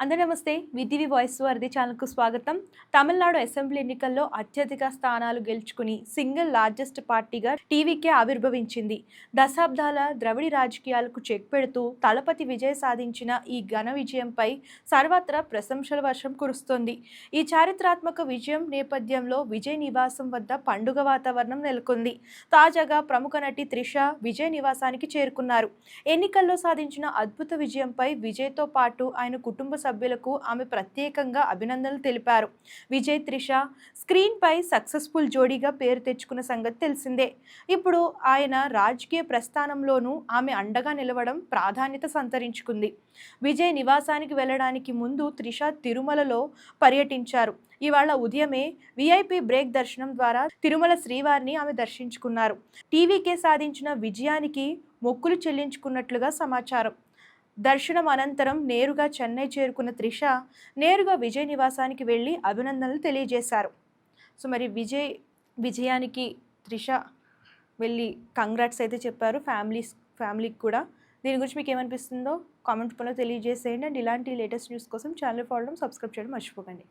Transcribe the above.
అందరూ నమస్తే. VTV voice వారిది ఛానల్‌కు స్వాగతం. తమిళనాడు అసెంబ్లీ ఎన్నికల్లో అత్యధిక స్థానాలు గెలుచుకుని సింగిల్ లార్జెస్ట్ పార్టీగా టీవీకే ఆవిర్భవించింది. దశాబ్దాల ద్రవిడ రాజకీయాలకు చెక్ పెడుతూ తలపతి విజయ్ సాధించిన ఈ ఘన విజయంపై సర్వత్రా ప్రశంసల వర్షం కురుస్తోంది. ఈ చారిత్రాత్మక విజయం నేపథ్యంలో విజయ్ నివాసం వద్ద పండుగ వాతావరణం నెలకొంది. తాజాగా ప్రముఖ నటి త్రిష విజయ్ నివాసానికి చేరుకున్నారు. ఎన్నికల్లో సాధించిన అద్భుత విజయంపై విజయ్తో పాటు ఆయన కుటుంబ సభ్యులకు ఆమె ప్రత్యేకంగా అభినందనలు తెలిపారు. విజయ్ త్రిష స్క్రీన్ పై సక్సెస్ఫుల్ జోడీగా పేరు తెచ్చుకున్న సంగతి తెలిసిందే. ఇప్పుడు ఆయన రాజకీయ ప్రస్థానంలోనూ ఆమె అండగా నిలవడం ప్రాధాన్యత సంతరించుకుంది. విజయ్ నివాసానికి వెళ్లడానికి ముందు త్రిష తిరుమలలో పర్యటించారు. ఇవాళ ఉదయమే విఐపి బ్రేక్ దర్శనం ద్వారా తిరుమల శ్రీవారిని ఆమె దర్శించుకున్నారు. టీవీకే సాధించిన విజయానికి మొక్కులు చెల్లించుకున్నట్లుగా సమాచారం. దర్శనం అనంతరం నేరుగా చెన్నై చేరుకున్న త్రిష నేరుగా విజయ్ నివాసానికి వెళ్ళి అభినందనలు తెలియజేశారు. సో మరి విజయానికి త్రిష వెళ్ళి కంగ్రాట్స్ అయితే చెప్పారు ఫ్యామిలీకి కూడా. దీని గురించి మీకు ఏమనిపిస్తుందో కామెంట్ రూపంలో తెలియజేసేయండి. అండ్ ఇలాంటి లేటెస్ట్ న్యూస్ కోసం ఛానల్ ఫాలో సబ్స్క్రైబ్ చేయడం మర్చిపోకండి.